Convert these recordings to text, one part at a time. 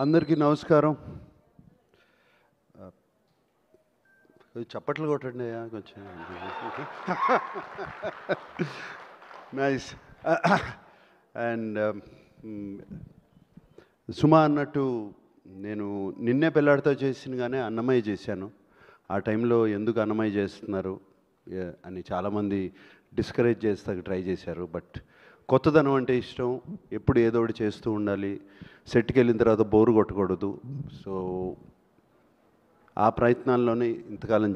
అందరికీ నమస్కారం. చప్పట్లు కొట్టండి కొంచెం. నైస్. అండ్ సుమా అన్నట్టు నేను నిన్నే పెళ్ళాడితో చేసినగానే అన్నమయ్య చేశాను. ఆ టైంలో ఎందుకు అన్నమయ్య చేస్తున్నారు అని చాలామంది డిస్కరేజ్ చేస్తాకి ట్రై చేశారు. బట్ కొత్తదనం అంటే ఇష్టం, ఎప్పుడు ఏదో ఒకటి చేస్తూ ఉండాలి, సెట్కి వెళ్ళిన తర్వాత బోరు కొట్టకూడదు. సో ఆ ప్రయత్నాల్లోనే ఇంతకాలం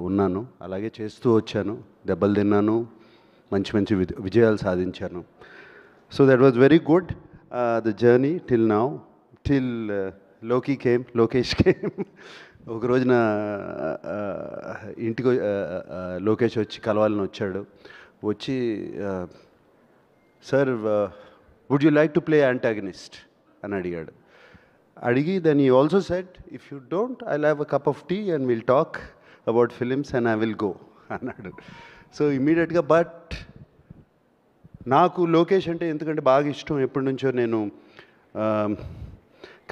ఉన్నాను, అలాగే చేస్తూ వచ్చాను. దెబ్బలు తిన్నాను, మంచి మంచి విజయాలు సాధించాను. So that was very good the journey till now, till Lokesh came. ఒక రోజున ఇంటికి లోకేష్ వచ్చి కలవాలని వచ్చాడు. వచ్చి sir would you like to play antagonist అని అడిగాడు. అడిగి then he also said if you don't I have a cup of tea and will talk about films and I will go అన్నాడు. సో ఇమ్మీడియట్గా బట్ నాకు లోకేష్ అంటే ఎందుకంటే బాగా ఇష్టం ఎప్పటి నుంచో. నేను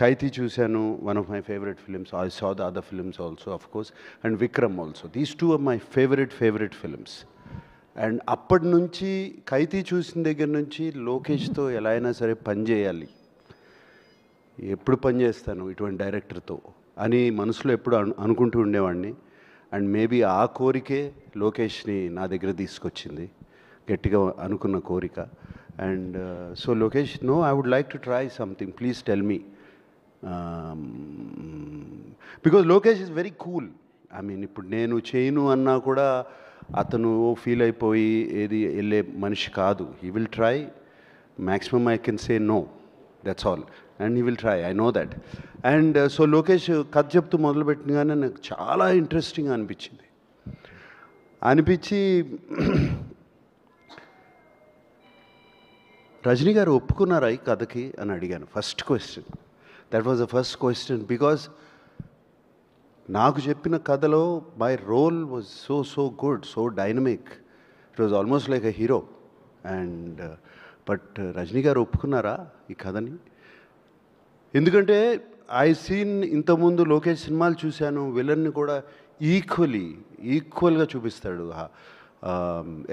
ఖైదీ చూశాను, one of my favourite films. I saw the other films also of course, and Vikram also. These two are my favourite films. And అప్పటి నుంచి ఖైదీ చూసిన దగ్గర నుంచి లోకేష్తో ఎలా అయినా సరే పని చేయాలి, ఎప్పుడు పని చేస్తాను ఇటువంటి డైరెక్టర్తో అని మనసులో ఎప్పుడు అనుకుంటూ ఉండేవాడిని. అండ్ మేబీ ఆ కోరికే లోకేష్ని నా దగ్గర తీసుకొచ్చింది, గట్టిగా అనుకున్న కోరిక. And so Lokesh, no I would like to try something, please tell me. Because Lokesh is very cool. I mean ఇప్పుడు నేను చేయను అన్నా కూడా అతను ఫీల్ అయిపోయి ఏది వెళ్ళే మనిషి కాదు. He will try, maximum I can say no, that's all. And he will try, I know that. And so Lokesh కథ చెప్తూ మొదలుపెట్టినగానే నాకు చాలా ఇంట్రెస్టింగ్ అనిపించి రజనీ గారు ఒప్పుకున్నారా ఈ కథకి అని అడిగాను. First question, that was the first question. Because నాకు చెప్పిన కథలో my role was so good, so dynamic. It was almost like a hero. And but Rajini garu ఒప్పుకున్నారా ఈ కథని? ఎందుకంటే ఐ సీన్ ఇంతకుముందు లోకేష్ సినిమాలు చూశాను, విలన్ని కూడా ఈక్వల్గా చూపిస్తాడు.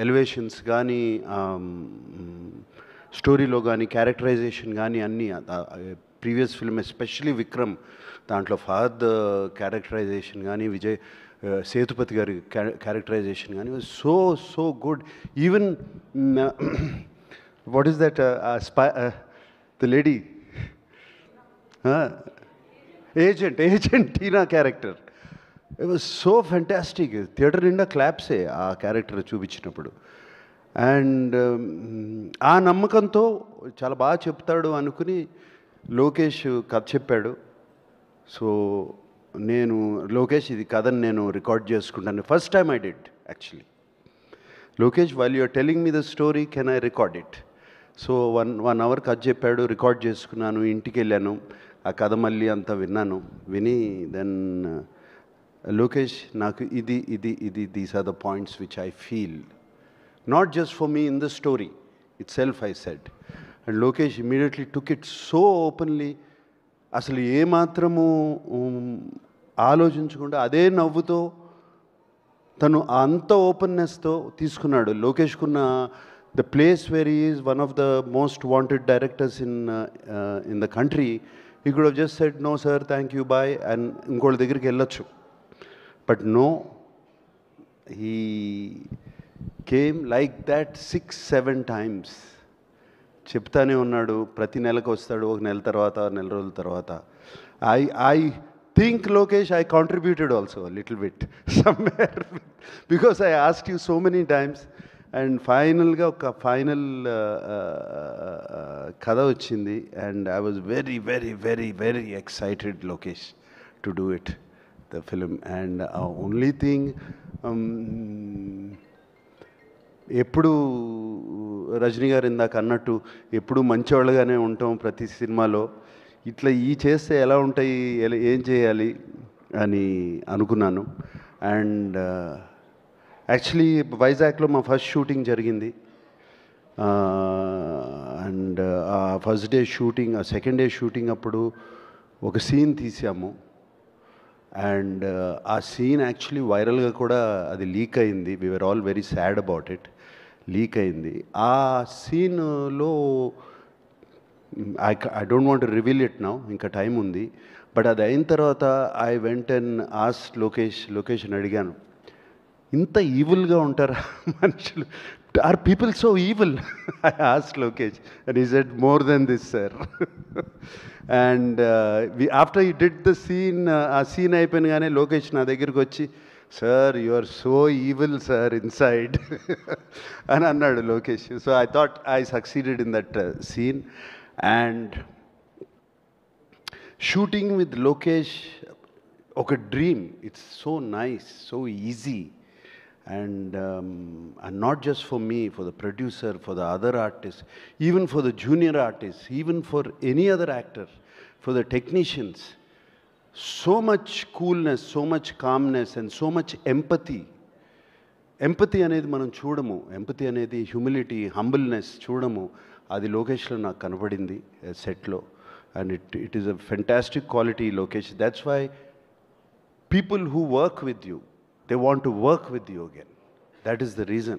ఎలివేషన్స్ కానీ, స్టోరీలో కానీ, క్యారెక్టరైజేషన్ కానీ అన్నీ. ప్రీవియస్ ఫిల్మ్ ఎస్పెషలీ విక్రమ్, దాంట్లో ఫహద్ క్యారెక్టరైజేషన్ కానీ, విజయ్ సేతుపతి గారి క్యారెక్టరైజేషన్ కానీ so good. Even what is that the lady agent Tina character, it was so fantastic. Theatre నిండా క్లాప్సే ఆ క్యారెక్టర్ చూపించినప్పుడు. అండ్ ఆ నమ్మకంతో చాలా బాగా చెప్తాడు అనుకుని లోకేష్ కథ చెప్పాడు. సో నేను లోకేష్ ఇది కథని నేను రికార్డ్ చేసుకుంటాను. First time I did actually. Lokesh, while you are telling me the story, can I record it? So one hour కథ చెప్పాడు, రికార్డ్ చేసుకున్నాను, ఇంటికి వెళ్ళాను, ఆ కథ మళ్ళీ అంతా విని దెన్ లోకేష్, నాకు ఇది these are the points which I feel, not just for me in the story itself, I said. And Lokesh immediately took it so openly. అసలు ఏమాత్రము ఆలోచించకుండా అదే నవ్వుతో తను అంత ఓపెన్నెస్తో తీసుకున్నాడు. లోకేష్కున్న the place where he is one of the most wanted directors in the country, he could have just said no sir, thank you, bye, and ఇంకోళ్ళ దగ్గరికి వెళ్ళొచ్చు. But no, he came like that 6-7 times. చెప్తానే ఉన్నాడు, ప్రతి నెలకు వస్తాడు, ఒక నెల తర్వాత, నెల రోజుల తర్వాత. I think Lokesh, I contributed also little bit somewhere, because I asked you so many times. And ఫైనల్గా ఒక ఫైనల్ కథ వచ్చింది. And I was very excited Lokesh to do it, the film. And only thing, ఎప్పుడు రజనీ గారు ఇందాక అన్నట్టు ఎప్పుడు మంచివాళ్ళగానే ఉంటాం ప్రతి సినిమాలో, ఇట్లా చేస్తే ఎలా ఉంటాయి, ఏం చేయాలి అని అనుకున్నాను. అండ్ యాక్చువల్లీ వైజాగ్లో మా ఫస్ట్ షూటింగ్ జరిగింది. అండ్ ఆ ఫస్ట్ డే షూటింగ్, ఆ సెకండ్ డే షూటింగ్ అప్పుడు ఒక సీన్ తీసాము. అండ్ ఆ సీన్ యాక్చువల్లీ వైరల్గా కూడా అది లీక్ అయింది. We were all very sad about it. లీక్ అయింది. ఆ సీన్లో I don't want to reveal it now, ఇంకా టైం ఉంది. బట్ అది అయిన తర్వాత I went and asked location అడిగాను, ఇంత ఈవిల్గా ఉంటారా మనుషులు? Are people so evil? I asked Lokesh and he said more than this sir. And after he did the scene, ఆ సీన్ అయిపోయినగానే లోకేష్ నా దగ్గరికి వచ్చి, sir you are so evil sir inside అని అన్నాడు Lokesh. So I thought I succeeded in that scene. And shooting with Lokesh ఒక dream. It's so nice, so easy. And not just for me, for the producer, for the other artists, even for the junior artists, even for any other actor, for the technicians. So much coolness, so much calmness and so much empathy. Empathy అనేది మనం చూడము. Empathy అనేది humility, humbleness చూడము. అది లోకేష్లో నాకు కనబడింది సెట్లో. And it is a fantastic quality, Lokesh. That's why people who work with you, they want to work with you again. That is the reason.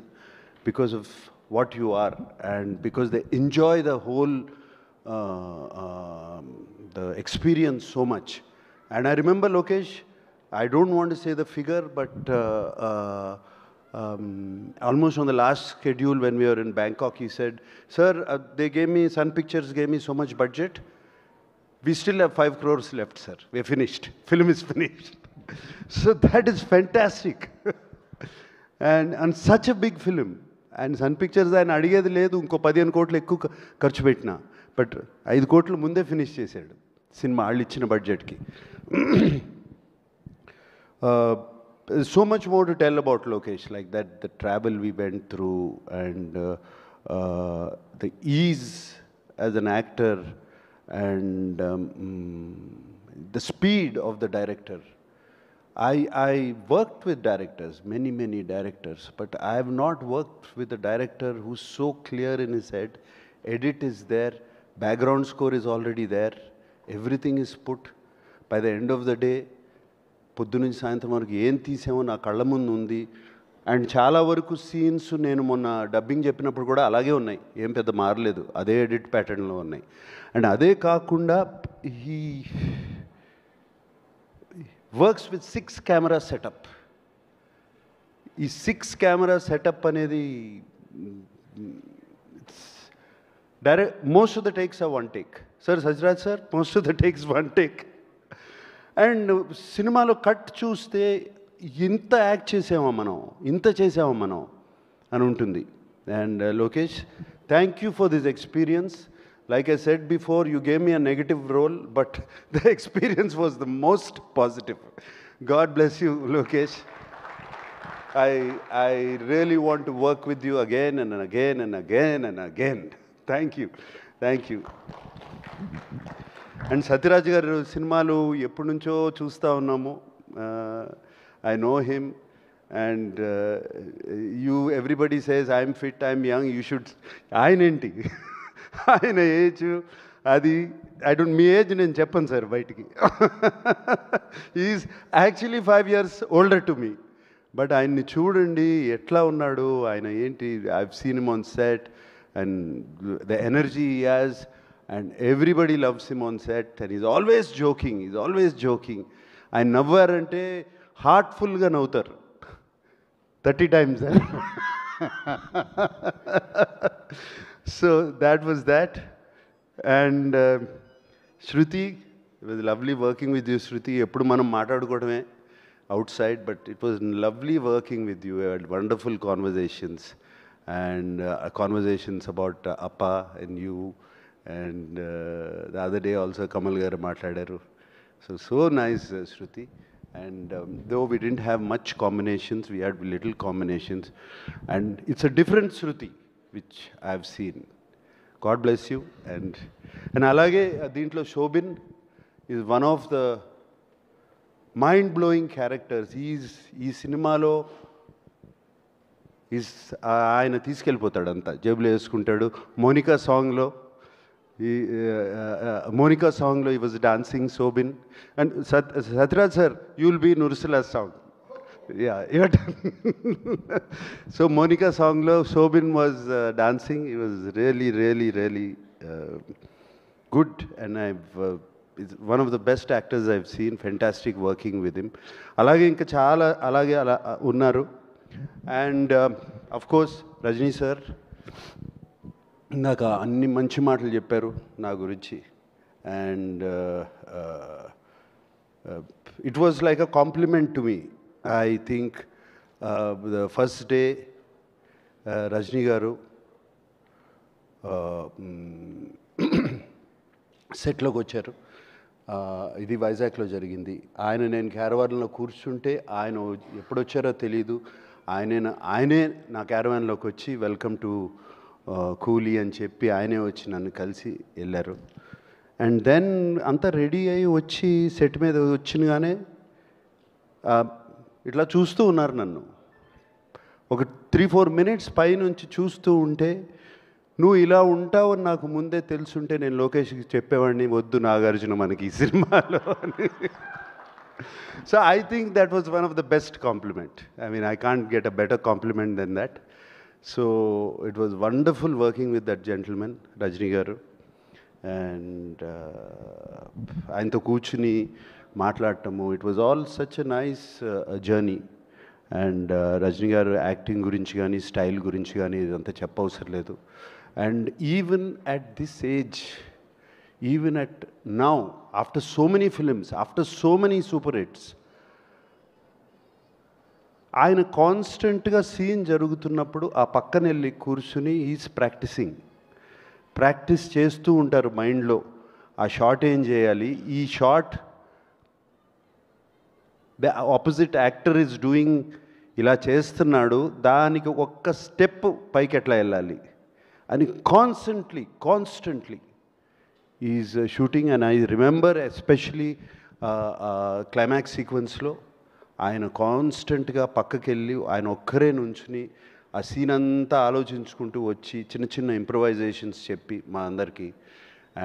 Because of what you are and because they enjoy the whole the experience so much. And I remember Lokesh, I don't want to say the figure, but almost on the last schedule when we were in Bangkok, he said, sir, they gave me, Sun Pictures gave me so much budget. We still have 5 crores left, sir. We're finished. Film is finished. So that is fantastic. and such a big film. And Sun Pictures ఆయన అడిగేది లేదు, ఇంకో 15 కోట్లు ఎక్కువ ఖర్చు పెట్టినా, but 5 కోట్లు ముందే ఫినిష్ చేశాడు సినిమా వాళ్ళు ఇచ్చిన బడ్జెట్కి. So much more to tell about Lokesh, like that, the travel we went through and the ease as an actor and the speed of the director. I worked with directors, many directors, but I have not worked with a director who's so clear in his head. Edit is there, background score is already there, everything is put. By the end of the day, పొద్దు నుంచి సాయంత్రం వరకు ఏం తీసామో నా కళ్ళ ముందు ఉంది. And చాలా వరకు సీన్స్ నేను మొన్న డబ్బింగ్ చెప్పినప్పుడు కూడా అలాగే ఉన్నాయి, ఏం పెద్ద మారలేదు, అదే ఎడిట్ ప్యాటర్న్లో ఉన్నాయి. అండ్ అదే కాకుండా ఈ వర్క్స్ విత్ 6 కెమెరా సెటప్. ఈ 6 కెమెరా సెటప్ అనేది direct most of the takes are 1 take. Sir సజ్రాజ్ sir, most of the takes 1 take. And సినిమాలో కట్ చూస్తే ఇంత యాక్ట్ చేసామా మనం, ఇంత చేసామా మనం అని ఉంటుంది. And Lokesh, thank you for this experience. Like I said before, you gave me a negative role, but the experience was the most positive. God bless you, Lokesh. I really want to work with you again and again and again and again. Thank you. Thank you. And Satyaraj garu సినిమాలు ఎప్పటి నుంచో చూస్తూ ఉన్నాము. I know him. And everybody says, I'm fit, I'm young, you should. ఆయనేంటి ఆయన age అది, మీ age నేను చెప్పను sir బయటికి. Is actually 5 years older to me. But ఆయన్ని చూడండి ఎట్లా ఉన్నాడు, ఆయన ఏంటి. I've seen him on set and the energy he has and everybody loves him on set and is always joking. ఆయన నవ్వారంటే హార్ట్ఫుల్గా నవ్వుతారు 30 times. So that was that. And Shruti, it was lovely working with you, Shruti. Eppudu manam maatadukodame outside, but it was lovely working with you. We had wonderful conversations and conversations about Appa and you. And the other day also Kamal garu maatlaadaru. So nice, Shruti. And though we didn't have much combinations, we had little combinations. And it's a different Shruti which I've seen. God bless you. And alage deentlo Shobin is one of the mind-blowing characters. Ee సినిమాలో ఆయన తీసుకెళ్ళిపోతాడు అంతా, జేబులో వేసుకుంటాడు. మోనికా సాంగ్లో Monica song lo he was dancing, Sobin. And Satraj sir, you will be in Ursula's song. Yeah, your turn. So Monica song lo Sobin was dancing. He was really good, and he's one of the best actors I've seen. Fantastic working with him. Alage inka chaala alage unnaru. And of course Rajni sir, ఇందాక అన్ని మంచి మాటలు చెప్పారు నా గురించి. And it was like a compliment to me. I think the first day Rajini garu సెట్లోకి వచ్చారు. ఇది వైజాగ్లో జరిగింది. నేను క్యారవాన్లో కూర్చుంటే ఆయన ఎప్పుడొచ్చారో తెలీదు. ఆయనే నా క్యారవాన్లోకి వచ్చి వెల్కమ్ టు కూలీ అని చెప్పి ఆయనే వచ్చి నన్ను కలిసి వెళ్ళారు. అండ్ దెన్ అంతా రెడీ అయ్యి వచ్చి సెట్ మీద వచ్చినగానే ఇట్లా చూస్తూ ఉన్నారు నన్ను. ఒక 3-4 మినిట్స్ పైనుంచి చూస్తూ ఉంటే, నువ్వు ఇలా ఉంటావని నాకు ముందే తెలుసుంటే నేను లోకేష్కి చెప్పేవాడిని, వద్దు నాగార్జున మనకి ఈ సినిమాలో అని. So I think that was one of the best compliment. I mean I can't get a better compliment then that. So it was wonderful working with that gentleman, Rajni garu. And ఆయనతో కూర్చుని మాట్లాడటము, it was all such a nice journey. And Rajni garu acting గురించి కానీ style గురించి కానీ ఇదంతా చెప్పవసరం లేదు. And even at this age, even at now, after so many films, after so many super hits, ఆయన కాన్స్టెంట్గా సీన్ జరుగుతున్నప్పుడు ఆ పక్కన వెళ్ళి కూర్చుని ఈజ్ ప్రాక్టీస్ చేస్తూ ఉంటారు మైండ్లో. ఆ షాట్ ఏం చేయాలి, ఈ shot the opposite actor is doing, ఇలా చేస్తున్నాడు, దానికి ఒక్క స్టెప్ పైకి ఎట్లా వెళ్ళాలి అని constantly is shooting. And I remember especially climax సీక్వెన్స్లో ఆయన కాన్స్టెంట్గా పక్కకెళ్ళి ఆయన ఒక్కరే నుంచుని ఆ సీన్ అంతా ఆలోచించుకుంటూ వచ్చి చిన్న ఇంప్రవైజేషన్స్ చెప్పి మా అందరికీ.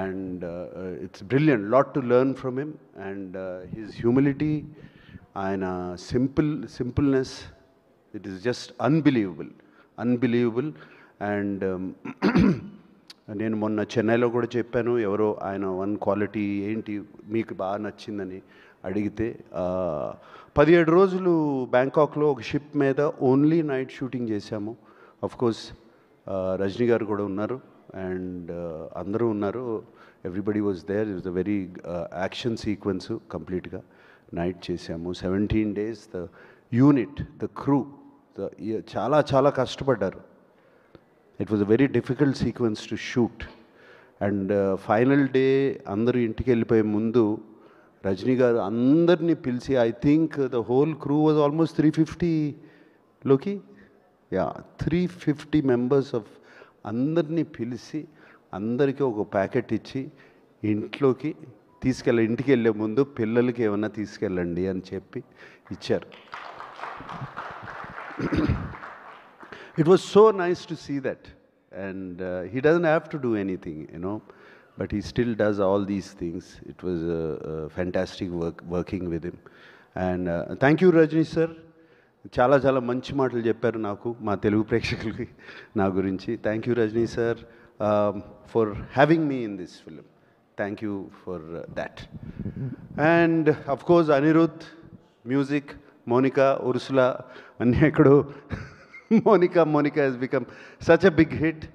And it's brilliant, lot to learn from him. And his humility, ఆయన సింపుల్నెస్, it is just unbelievable. And నేను మొన్న చెన్నైలో కూడా చెప్పాను, ఎవరో ఆయన వన్ క్వాలిటీ ఏంటి మీకు బాగా నచ్చిందని అడిగితే, 17 రోజులు బ్యాంకాక్లో ఒక షిప్ మీద ఓన్లీ నైట్ షూటింగ్ చేశాము. అఫ్కోర్స్ రజనీ గారు కూడా ఉన్నారు అండ్ అందరూ ఉన్నారు. Everybody was there. It was a very action sequence. కంప్లీట్గా నైట్ చేశాము. 17 days. The unit, the crew చాలా కష్టపడ్డారు. It was a very difficult sequence to shoot. And final day అందరూ ఇంటికి వెళ్ళిపోయే ముందు రజనీ గారు అందరినీ పిలిచి, I think the whole crew was almost 350 350 members of అందరినీ పిలిచి అందరికీ ఒక ప్యాకెట్ ఇచ్చి ఇంట్లోకి ఇంటికి వెళ్ళే ముందు పిల్లలకి ఏమన్నా తీసుకెళ్ళండి అని చెప్పి ఇచ్చారు. It was so nice to see that. And he doesn't have to do anything, but he still does all these things. It was fantastic working with him. And thank you Rajni sir. చాలా మంచి మాటలు చెప్పారు నాకు, మా తెలుగు ప్రేక్షకులకి నా గురించి. Thank you Rajini sir for having me in this film. Thank you for that. And of course Anirudh, music, Monica, Ursula అన్నీ ఎక్కడో. Monica has become such a big hit.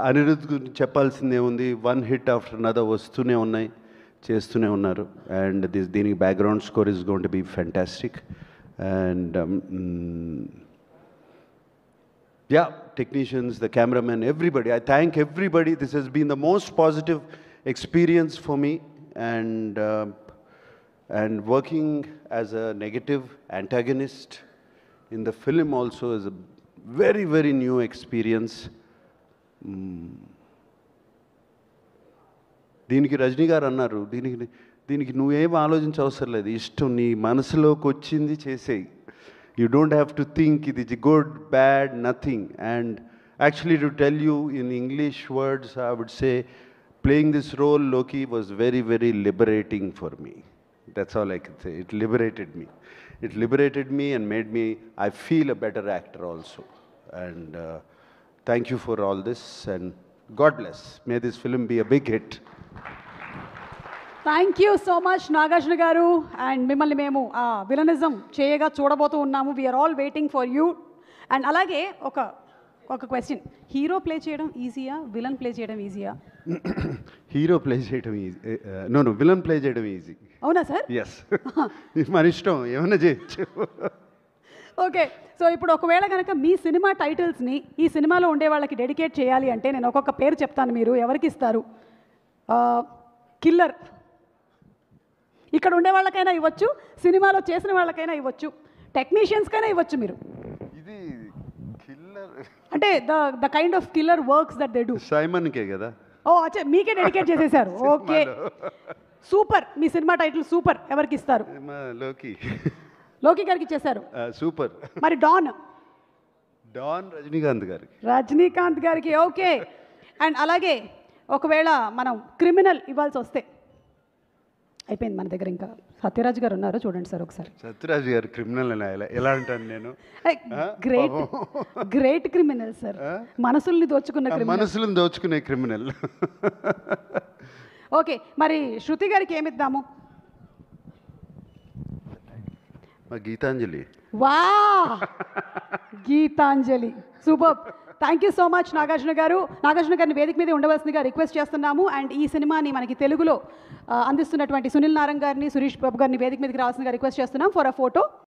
Anirudh గురించి చెప్పాల్సిందే ఉంది. వన్ హిట్ ఆఫ్టర్ అనదర్ వస్తూనే ఉన్నాయి, చేస్తూనే ఉన్నారు. అండ్ దీనికి background score is going to be fantastic. And technicians, the cameraman, everybody. I thank everybody. This has been the most positive experience for me. And working as a negative antagonist in the film also is a very new experience. దీనికి రజనీ గారు అన్నారు, దీనికి నువ్వేం ఆలోచించవసరం లేదు, ఇష్టం నీ మనసులోకి వచ్చింది చేసేయి. You don't have to think it is good, bad, nothing. And actually to tell you in English words, I would say playing this role, Loki, was very, very liberating for me. That's all I can say. It liberated me. It liberated me and made me, I feel a better actor also. And thank you for all this, and God bless. May this film be a big hit. Thank you so much Nagarjuna garu. అండ్ మిమ్మల్ని మేము ఆ villainism చేయగా చూడబోతూ ఉన్నాము. We are all waiting for you. And అలాగే ఒక question, hero play చేయడం ఈజీయా, విలన్ ప్లే చేయడం ఈజీయా? హీరో ప్లే చేయడం ఈజీ, నో విలన్ ప్లే చేయడం ఈజీ. అవునా సార్? ఎస్. మన ఇష్టం, ఏమైనా చేయొచ్చు. ఓకే, సో ఇప్పుడు ఒకవేళ కనుక మీ సినిమా టైటిల్స్ని ఈ సినిమాలో ఉండే వాళ్ళకి డెడికేట్ చేయాలి అంటే నేను ఒక్కొక్క పేరు చెప్తాను, మీరు ఎవరికి ఇస్తారు? కిల్లర్ ఇక్కడ ఉండే వాళ్ళకైనా ఇవ్వచ్చు, సినిమాలో చేసిన వాళ్ళకైనా ఇవ్వచ్చు, టెక్నీషియన్స్కైనా ఇవ్వచ్చు. మీరు ఇది కిల్లర్ అంటే the kind of killer works that they do. సైమన్కే కదా? ఓ అచ్చా, మీకే డెడికేట్ చేసేసారు. Okay, super. మీ సినిమా టైటిల్ సూపర్. ఎవరికి ఇస్తారు? లోకి. లోకి గారికి ఇచ్చేశారు. సూపర్. మరి డాన్ రజనీకాంత్ గారికి. రజనీకాంత్ గారికి. ఓకే. అండ్ అలాగే ఒకవేళ మనం క్రిమినల్ ఇవ్వాల్సి వస్తే, అయిపోయింది మన దగ్గర, ఇంకా సత్యరాజ్ గారు ఉన్నారు, చూడండి సార్ ఒకసారి. సత్యరాజ్ గారు క్రిమినల్ ఎలా అంటాను నేను? గ్రేట్ క్రిమినల్ సార్, మనసుల్ని దోచుకునే క్రిమినల్. ఓకే, మరి శృతి గారికి ఏమిద్దాము? గీతాంజలి. వా, Geetanjali, super. Thank you so much Nagarjuna garu. Nagarjuna గారిని వేదిక మీద ఉండవలసిందిగా రిక్వెస్ట్ చేస్తున్నాము. అండ్ ఈ సినిమాని మనకి తెలుగులో అందిస్తున్నటువంటి సునీల్ నారంగ్ గారిని, సురేష్ బాబు గారిని వేదిక మీదకి రావాల్సిందిగా రిక్వెస్ట్ చేస్తున్నాం ఫర్ అ ఫోటో.